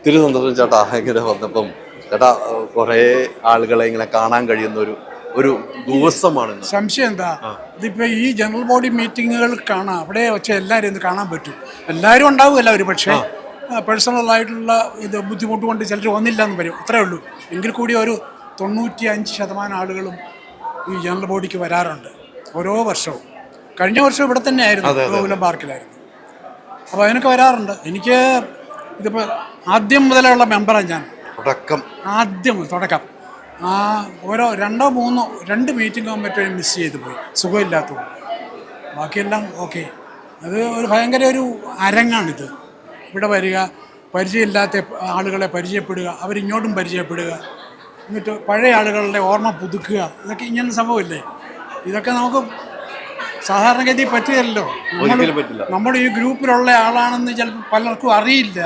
ഒത്തിരി സന്തോഷം ചേട്ടാ ഇങ്ങനെ വന്നപ്പം. ചേട്ടാ കുറേ ആളുകളെ ഇങ്ങനെ കാണാൻ കഴിയുന്ന ഒരു ദിവസമാണ്. സംശയം എന്താ, ഇതിപ്പോൾ ഈ ജനറൽ ബോഡി മീറ്റിങ്ങുകൾ കാണാം, അവിടെ വെച്ച് എല്ലാവരും ഇത് കാണാൻ പറ്റും. എല്ലാവരും ഉണ്ടാവുമല്ല ഒരു പക്ഷേ പേഴ്സണലായിട്ടുള്ള ഇത് ബുദ്ധിമുട്ട് കൊണ്ട് ചിലർ വന്നില്ല എന്ന് വരും, അത്രേ ഉള്ളൂ. എങ്കിൽ കൂടി ഒരു 95% ആളുകളും ഈ ജനറൽ ബോഡിക്ക് വരാറുണ്ട് ഓരോ വർഷവും. കഴിഞ്ഞ വർഷം ഇവിടെ തന്നെ ആയിരുന്നു, ഗോകുലം പാർക്കിലായിരുന്നു. അപ്പോൾ അതിനൊക്കെ വരാറുണ്ട്. എനിക്ക് ഇതിപ്പോൾ ആദ്യം മുതലുള്ള മെമ്പറാണ് ഞാൻ, തുടക്കം. ഓരോ 2 മീറ്റിംഗ് ആകുമ്പോഴേ മിസ് ചെയ്തു പോയി, സുഖമില്ലാത്തതുകൊണ്ട്. ബാക്കിയെല്ലാം ഓക്കെ. അത് ഒരു ഭയങ്കര ഒരു അരങ്ങാണിത്. ഇവിടെ വരിക, പരിചയമില്ലാത്ത ആളുകളെ പരിചയപ്പെടുക, അവരിങ്ങോട്ടും പരിചയപ്പെടുക, എന്നിട്ട് പഴയ ആളുകളുടെ ഓർമ്മ പുതുക്കുക. ഇതൊക്കെ ഇങ്ങനെ സംഭവമില്ലേ? ഇതൊക്കെ നമുക്ക് സാധാരണഗതി പറ്റുകയല്ലോ. നമ്മുടെ ഈ ഗ്രൂപ്പിലുള്ള ആളാണെന്ന് ചിലപ്പോൾ പലർക്കും അറിയില്ല,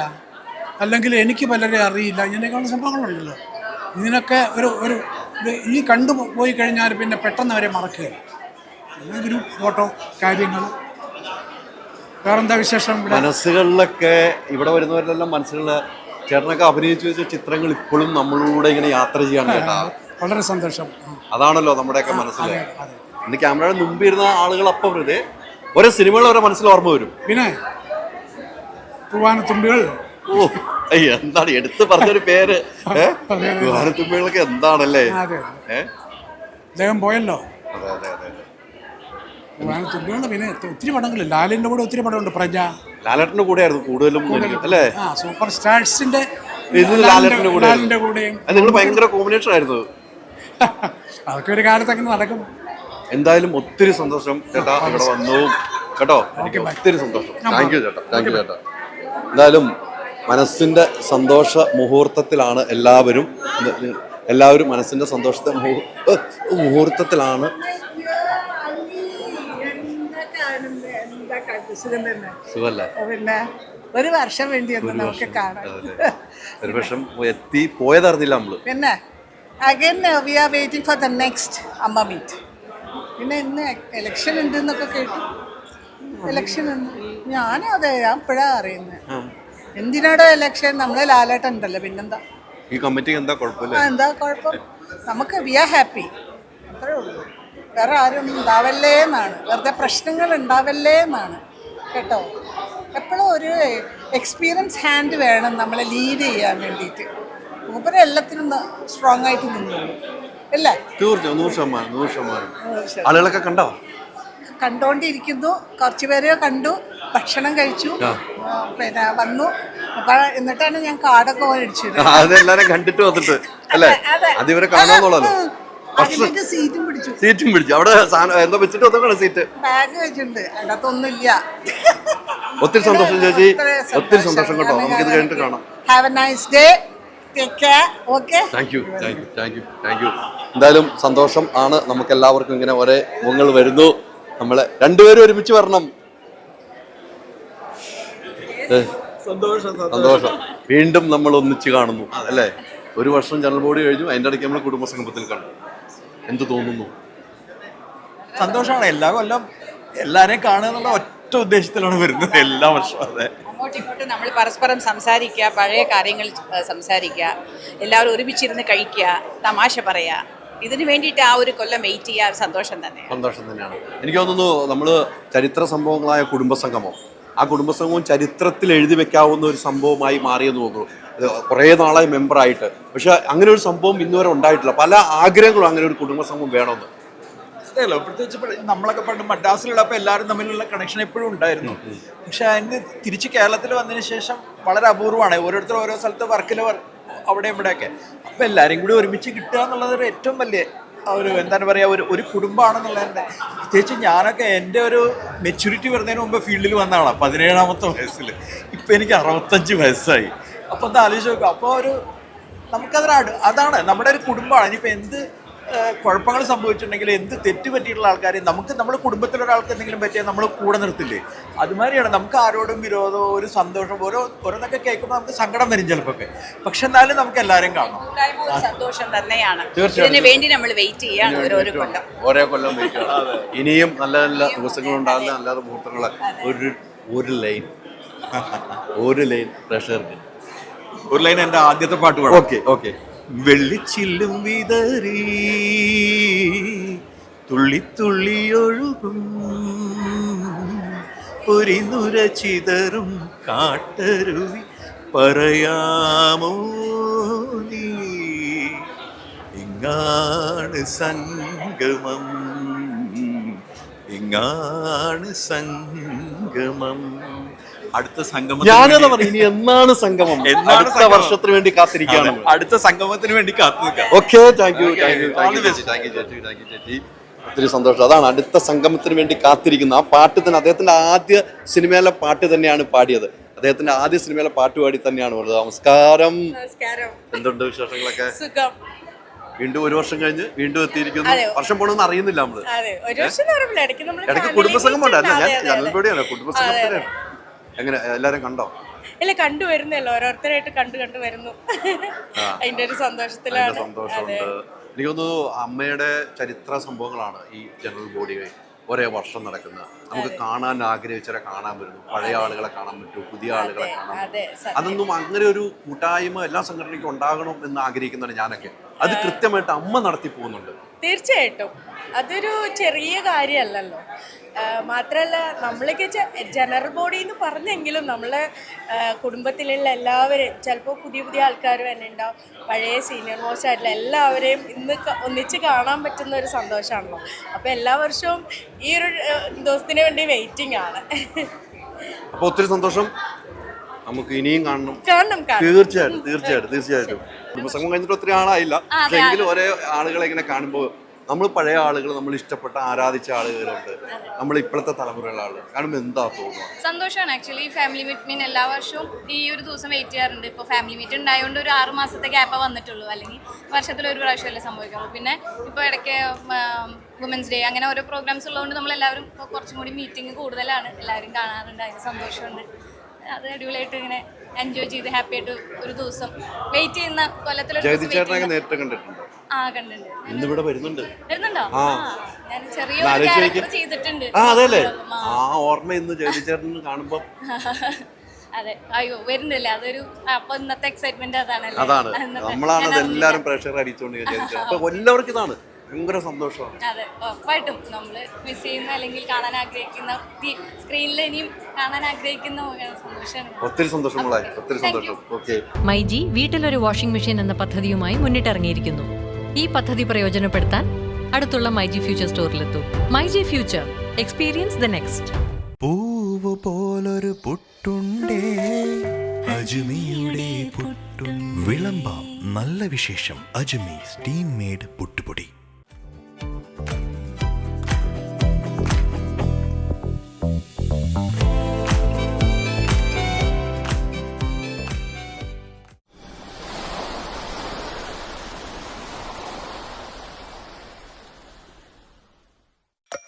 അല്ലെങ്കിൽ എനിക്ക് പലരെ അറിയില്ല. ഇങ്ങനെയൊക്കെയുള്ള സംഭവങ്ങളുണ്ടല്ലോ. ഇതിനൊക്കെ ഒരു ഈ കണ്ടുപോയി കഴിഞ്ഞാൽ പിന്നെ പെട്ടെന്ന് അവരെ മറക്കുകയില്ല. പിന്നെ ഗ്രൂപ്പ് ഫോട്ടോ കാര്യങ്ങൾ. വേറെന്താ വിശേഷം? മനസ്സുകളിലൊക്കെ ഇവിടെ വരുന്നവരെല്ലാം മനസ്സുകളിൽ ചേട്ടനൊക്കെ അഭിനയിച്ചു വെച്ച ചിത്രങ്ങൾ ഇപ്പോഴും നമ്മളൂടെ ഇങ്ങനെ യാത്ര ചെയ്യാണ് കേട്ടാ. വളരെ സന്തോഷം. അതാണല്ലോ നമ്മുടെയൊക്കെ മനസ്സിൽ. ഇന്ന് ക്യാമറയുടെ മുമ്പിൽ ഇരുന്ന ആളുകൾ അപ്പം വെറുതെ ഓരോ സിനിമകൾ ഓരോ മനസ്സിൽ ഓർമ്മ വരും. പിന്നെ തൂവാനത്തുമ്പികൾ, എന്താണ് എടുത്ത് പറഞ്ഞൊരു പേര്. തൂവാനത്തുമ്പികളൊക്കെ എന്താണല്ലേ. അദ്ദേഹം പോയല്ലോ. അതെ അതെ അതെ. തൂവാനത്തുമ്പികളുടെ പിന്നെ ഒത്തിരി പടങ്ങളില്ല. ലാലിന്റെ കൂടെ ഒത്തിരി പടമുണ്ട്. പ്രജ ലാലേട്ടന്റെ കൂടെ ആയിരുന്നു കൂടുതലും അല്ലേ? സൂപ്പർ സ്റ്റാർസിന്റെ ലാലേട്ടന്റെ കൂടെയും നിങ്ങൾ ഭയങ്കര കോമ്പിനേഷൻ ആയിരുന്നു. അതൊക്കെ ഒരു കാലത്തൊക്കെ നടക്കും. എന്തായാലും ഒത്തിരി സന്തോഷം ചേട്ടാ ഇവിടെ വന്നു കേട്ടോ. എനിക്ക് ഒത്തിരി സന്തോഷം. താങ്ക് യു ചേട്ടാ, താങ്ക് യു ചേട്ടാ. എന്തായാലും മനസ്സിന്റെ സന്തോഷ മുഹൂർത്തത്തിലാണ് എല്ലാവരും മനസ്സിന്റെ സന്തോഷത്തെ മുഹൂർത്തത്തിലാണ്. സുഖല്ലേ? പിന്നെ ഒരു വർഷം വേണ്ടി നമുക്ക് കാണാം. ഒരു വർഷം എത്തി പോയതറിഞ്ഞില്ല നമ്മള്. പിന്നെ again V are waiting for the next അമ്മ മീറ്റ്. പിന്നെ ഇന്ന് ഇലക്ഷൻ ഉണ്ട് എന്നൊക്കെ കേട്ടു. ഇലക്ഷൻ ഉണ്ട്. ഞാനും അതെ, ഞാൻ ഇപ്പോഴാ അറിയുന്നത്. എന്തിനാടോ ഇലക്ഷൻ? നമ്മളെ ലാലേട്ടൻ ഉണ്ടല്ലോ, പിന്നെന്താ ഈ കമ്മിറ്റിക്ക് എന്താ കുഴപ്പമില്ല? എന്താ കുഴപ്പം? നമുക്ക് വി ആർ ഹാപ്പി, അത്രേ ഉള്ളൂ. വേറെ ആരും ഒന്നും ഉണ്ടാവല്ലേ എന്നാണ്, വെറുതെ പ്രശ്നങ്ങൾ ഉണ്ടാവല്ലേ എന്നാണ് കേട്ടോ. എപ്പോഴും ഒരു എക്സ്പീരിയൻസ് ഹാൻഡ് വേണം നമ്മളെ ലീഡ് ചെയ്യാൻ വേണ്ടിയിട്ട്. മൂപ്പര് എല്ലാത്തിനും സ്ട്രോങ് ആയിട്ട് നിന്നു അല്ലേ? തീർച്ചയായും 100%. ആളുകളൊക്കെ കണ്ടോ? കണ്ടോണ്ടിരിക്കുന്നു. കുറച്ച് പേരെ കണ്ടു, ഭക്ഷണം കഴിച്ചു, പിന്നെ വന്നു. എന്നിട്ടാണ് ഞാൻ കാർഡൊക്കെ മേടിച്ചത്. അതെല്ലാരും കണ്ടിട്ട് വന്നിട്ട് അല്ലേ? അത് ഇവരെ കാണാന്നുള്ളല്ലോ. സീറ്റും പിടിച്ചു. അവിടെ എന്തോ വെച്ചിട്ട് വന്നിട്ടാണ് സീറ്റ്. ബാഗ് വെച്ചിട്ടുണ്ട്, അതിനകത്തൊന്നുമില്ല. ഒത്തിരി സന്തോഷം ചേച്ചി, ഒത്തിരി സന്തോഷം കേട്ടോ. നമുക്കിത് കഴിഞ്ഞിട്ട് കാണാം. Have A nice day. Take care. Okay. Thank you. എന്തായാലും സന്തോഷം ആണ് നമുക്ക് എല്ലാവർക്കും. ഇങ്ങനെ ഒരേ മുഖങ്ങൾ വരുന്നു. നമ്മളെ രണ്ടുപേരും ഒരുമിച്ച് വരണം. സന്തോഷം. വീണ്ടും നമ്മൾ ഒന്നിച്ച് കാണുന്നു അല്ലേ? ഒരു വർഷം ജനറൽ ബോഡി കഴിഞ്ഞു, അതിൻ്റെ ഇടയ്ക്ക് നമ്മൾ കുടുംബസംഗമത്തിൽ കണ്ടു. എന്ത് തോന്നുന്നു? സന്തോഷമാണ്. എല്ലാ കൊല്ലം എല്ലാരെയും കാണുക എന്നുള്ള ഒറ്റ ഉദ്ദേശത്തിലാണ് വരുന്നത് എല്ലാ വർഷവും. അതെ, അങ്ങോട്ടും ഇങ്ങോട്ടും നമ്മൾ പരസ്പരം സംസാരിക്കുക, പഴയ കാര്യങ്ങൾ സംസാരിക്കുക, എല്ലാവരും ഒരുമിച്ചിരുന്ന് കഴിക്കുക, തമാശ പറയുക. ഇതിനു വേണ്ടിയിട്ട് ആ ഒരു കൊല്ലം വെയിറ്റ് ചെയ്യുക സന്തോഷം തന്നെയാണ്. എനിക്ക് തോന്നുന്നു നമ്മൾ ചരിത്ര സംഭവങ്ങളായ കുടുംബസംഗമം, ആ കുടുംബസംഗമം ചരിത്രത്തിൽ എഴുതി വെക്കാവുന്ന ഒരു സംഭവമായി മാറിയെന്ന് തോന്നുന്നു. കുറേ നാളായി മെമ്പറായിട്ട്. പക്ഷെ അങ്ങനെ ഒരു സംഭവം ഇന്നുവരെ ഉണ്ടായിട്ടില്ല. പല ആഗ്രഹങ്ങളും അങ്ങനെ ഒരു കുടുംബസംഗമം വേണമെന്ന്. അതെയല്ലോ, പ്രത്യേകിച്ച് നമ്മളൊക്കെ പണ്ട് മദ്രാസിലുള്ളപ്പോൾ എല്ലാവരും തമ്മിലുള്ള കണക്ഷൻ എപ്പോഴും ഉണ്ടായിരുന്നു. പക്ഷെ അതിന് തിരിച്ച് കേരളത്തിൽ വന്നതിന് ശേഷം വളരെ അപൂർവമാണ്. ഓരോരുത്തർ ഓരോ സ്ഥലത്ത് വർക്കിൽ അവിടെ ഇവിടെയൊക്കെ. അപ്പോൾ എല്ലാവരും കൂടി ഒരുമിച്ച് കിട്ടുക എന്നുള്ളത് ഒരു ഏറ്റവും വലിയ ഒരു എന്താണ് പറയുക, ഒരു കുടുംബമാണെന്നുള്ളതിൻ്റെ. പ്രത്യേകിച്ച് ഞാനൊക്കെ എൻ്റെ ഒരു മെച്യൂരിറ്റി വരുന്നതിന് മുമ്പ് ഫീൽഡിൽ വന്നതാണ് 17ാമത്തെ വയസ്സിൽ. ഇപ്പം എനിക്ക് 65 വയസ്സായി. അപ്പോൾ ഒന്ന് ആലോചിച്ച് നോക്കുക. അപ്പോൾ അതാണ് നമ്മുടെ ഒരു കുടുംബമാണ്. ഇനിയിപ്പോൾ എന്ത് കുഴപ്പങ്ങൾ സംഭവിച്ചിട്ടുണ്ടെങ്കിൽ, എന്ത് തെറ്റ് പറ്റിയിട്ടുള്ള ആൾക്കാരെ നമ്മുടെ കുടുംബത്തിലൊരാൾക്ക് എന്തെങ്കിലും പറ്റിയാൽ നമ്മൾ കൂടെ നിർത്തില്ലേ? അതുമാതിരിയാണ്. നമുക്ക് ആരോടും വിരോധമോ ഒരു സന്തോഷം ഓരോന്നൊക്കെ കേൾക്കുമ്പോൾ നമുക്ക് സങ്കടം വരും ചിലപ്പോൾ. പക്ഷെ എന്നാലും നമുക്ക് എല്ലാവരും കാണണം. സന്തോഷം തന്നെയാണ്. ഇതിനു വേണ്ടി നമ്മൾ വെയിറ്റ് ചെയ്യാണ് ഓരോ കൊല്ലം വെയിറ്റ് ചെയ്യണം. ഇനിയും നല്ല നല്ല ദിവസങ്ങളുണ്ടാകുന്ന നല്ല മുഹൂർത്തങ്ങൾ. ഒരു ലൈൻ പ്രഷർക്ക് ഒരു ലൈൻ എൻ്റെ ആദ്യത്തെ പാട്ട് പാടാം. Okay okay. വെള്ളിച്ചില്ലും വിതറി തുള്ളി തുള്ളി ഒഴുകും പൊരിനുര ചിതറും കാട്ടരുവി പറയാമോ നീ ഇങ്ങാണ് സംഗമം ഇങ്ങാണ് സംഗമം. അടുത്ത സംഗമം ഞാനതാ പറയും, ഇനി എന്നാണ് സംഗമം? അടുത്ത വർഷത്തിന് വേണ്ടി കാത്തിരിക്കുകയാണ്. അടുത്ത സംഗമത്തിന് വേണ്ടി കാത്തു നിൽക്കാം. ഓക്കെ, താങ്ക് യു ചേച്ചി. ഒത്തിരി സന്തോഷം. അതാണ് അടുത്ത സംഗമത്തിന് വേണ്ടി കാത്തിരിക്കുന്ന ആ പാട്ട് തന്നെ. അദ്ദേഹത്തിന്റെ ആദ്യ സിനിമയിലെ പാട്ട് തന്നെയാണ് പാടിയത്. അദ്ദേഹത്തിന്റെ ആദ്യ സിനിമയിലെ പാട്ട് പാടി തന്നെയാണ് പറഞ്ഞത്. നമസ്കാരം. എന്തുണ്ട് വിശേഷങ്ങളൊക്കെ? വീണ്ടും ഒരു വർഷം കഴിഞ്ഞ് വീണ്ടും എത്തിയിരിക്കുന്നു. വർഷം പോണെന്ന് അറിയുന്നില്ല നമ്മള്. ഇടയ്ക്ക് കുടുംബസംഗം ഉണ്ടായിരുന്നു. ഞാൻ ജനൽപടിയാണ്, കുടുംബസംഗത്തിനാണ്. എങ്ങനെ എല്ലാരും കണ്ടോ? ഇല്ല, കണ്ടുവരുന്നല്ലോ, ഓരോരുത്തരായിട്ട് കണ്ടു വരുന്നു. അതിന്റെ ഒരു സന്തോഷത്തിലാണ്. സന്തോഷമുണ്ട്. എനിക്ക് തോന്നുന്നു അമ്മയുടെ ചരിത്ര സംഭവങ്ങളാണ് ഈ ജനറൽ ബോഡി ഒരേ വർഷം നടക്കുന്നത്. നമുക്ക് കാണാൻ ആഗ്രഹിച്ചവരെ കാണാൻ വരുന്നു, പഴയ ആളുകളെ കാണാൻ പറ്റും, പുതിയ ആളുകളെ കാണാൻ പറ്റും. അതൊന്നും അങ്ങനെ ഒരു കൂട്ടായ്മ എല്ലാ സംഘടനയ്ക്കും ഉണ്ടാകണം എന്ന് ആഗ്രഹിക്കുന്നതാണ് ഞാനൊക്കെ. അത് കൃത്യമായിട്ട് അമ്മ നടത്തി പോകുന്നുണ്ട്. തീർച്ചയായിട്ടും അതൊരു ചെറിയ കാര്യമല്ലല്ലോ. മാത്രമല്ല, നമ്മളൊക്കെ ജനറൽ ബോഡി എന്ന് പറഞ്ഞെങ്കിലും നമ്മളെ കുടുംബത്തിലുള്ള എല്ലാവരെയും, ചിലപ്പോൾ പുതിയ പുതിയ ആൾക്കാർ തന്നെ ഉണ്ടാവും, പഴയ സീനിയർ മോസ്റ്റ് ആയിട്ടുള്ള എല്ലാവരെയും ഇന്ന് ഒന്നിച്ച് കാണാൻ പറ്റുന്ന ഒരു സന്തോഷമാണല്ലോ. അപ്പോൾ എല്ലാ വർഷവും ഈ ഒരു ദിവസത്തിന് വേണ്ടി വെയിറ്റിംഗ് ആണ്. അപ്പോൾ ഒത്തിരി സന്തോഷം. നമുക്ക് ഇനിയും കാണണം. തീർച്ചയായിട്ടും. കുടുംബസംഗം കഴിഞ്ഞിട്ട് ഒത്തിരി ആളായില്ല, പക്ഷെ എങ്കിലും ഒരേ ആളുകളെ ഇങ്ങനെ കാണുമ്പോൾ നമ്മൾ പഴയ ആളുകൾ, നമ്മൾ ഇഷ്ടപ്പെട്ട ആരാധിച്ച ആളുകളുണ്ട്, നമ്മൾ ഇപ്പോഴത്തെ തലമുറയിലുള്ള ആളുകൾ കാണുമ്പോൾ എന്താ തോന്നുന്നത്? സന്തോഷമാണ്. ആക്ച്വലി ഫാമിലി മീറ്റിന് എല്ലാ വർഷവും ഈ ഒരു ദിവസം വെയിറ്റ് ചെയ്യാറുണ്ട്. ഇപ്പോൾ ഫാമിലി മീറ്റ് ഉണ്ടായതുകൊണ്ട് ഒരു 6 മാസത്തെ ഗ്യാപ്പ് വന്നിട്ടുള്ളൂ, അല്ലെങ്കിൽ വർഷത്തിലൊരു പ്രാവശ്യമല്ലേ സംഭവിക്കുള്ളൂ. പിന്നെ ഇപ്പോൾ ഇടയ്ക്ക് വുമൻസ് ഡേ അങ്ങനെ ഓരോ പ്രോഗ്രാംസ് ഉള്ളതുകൊണ്ട് നമ്മളെല്ലാവരും ഇപ്പോൾ കുറച്ചും കൂടി മീറ്റിംഗ് കൂടുതലാണ്, എല്ലാവരും കാണാറുണ്ട്. അതിന് സന്തോഷമുണ്ട്. അത് അടിപൊളിയായിട്ട് ഇങ്ങനെ എൻജോയ് ചെയ്ത് ഹാപ്പി ആയിട്ട് ഒരു ദിവസം വെയിറ്റ് ചെയ്യുന്ന കൊല്ലത്തിലൊരു നേരിട്ട് കണ്ടിട്ടുണ്ടോ? കണ്ടിട്ടുണ്ട്. ഇന്നിവിടെ വരുന്നുണ്ടോ? ഞാൻ ചെറിയൊരു ക്യാരക്ടർ ചെയ്തിട്ടുണ്ട്. അതെല്ലേ, ആ ഓർമ്മ ഇന്ന് ജഗതിച്ചേട്ടൻ കാണുമ്പോ. അതെ, അയ്യോ വരുന്നില്ല, അതൊരു അപ്പൊ ഇന്നത്തെ എക്സൈറ്റ്മെന്റ് അതാണല്ലോ. അതാണ്, നമ്മളാണ് അതെല്ലാരും പ്രേക്ഷകർ അടിച്ചുകൊണ്ട്. അപ്പൊ എല്ലാവർക്കും ഇതാണ് ഭയങ്കര സന്തോഷമാണ്. അതെ, ഉറപ്പായിട്ടും നമ്മള് മിസ് ചെയ്യുന്ന അല്ലെങ്കിൽ കാണാൻ ആഗ്രഹിക്കുന്ന, സ്ക്രീനിൽ ഇനിയും കാണാൻ ആഗ്രഹിക്കുന്ന സന്തോഷമാണ്. ഒത്തിരി സന്തോഷങ്ങളായി, ഒത്തിരി സന്തോഷം. ഓക്കെ. മൈജി വീട്ടിലൊരു വാഷിംഗ് മെഷീൻ എന്ന പദ്ധതിയുമായി മുന്നിട്ടിറങ്ങിയിരിക്കുന്നു. ഈ പദ്ധതി പ്രയോജനപ്പെടുത്താൻ അടുത്തുള്ള മൈജി ഫ്യൂച്ചർ സ്റ്റോറിലെത്തൂ. MyG future, experience the next. പൂവ് പോലൊരു പുട്ടുണ്ടേ അജ്മിയുടെ പുട്ടും. വിളമ്പാം നല്ല വിശേഷം. അജ്മി സ്റ്റീം മെയ്ഡ് പുട്ടുപൊടി.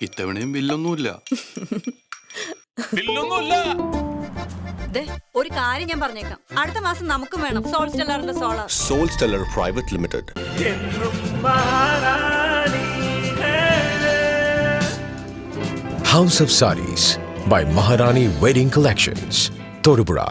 ഇത്തവണയും ബില്ലൊന്നുമില്ല. ഒരു കാര്യം ഞാൻ പറഞ്ഞേക്കാം, അടുത്ത മാസം നമുക്കും വേണം സോൾ സ്റ്റെല്ലറിന്റെ solar. Sol Stellar private limited. House of Sarees by Maharani Wedding Collections, Todupuzha.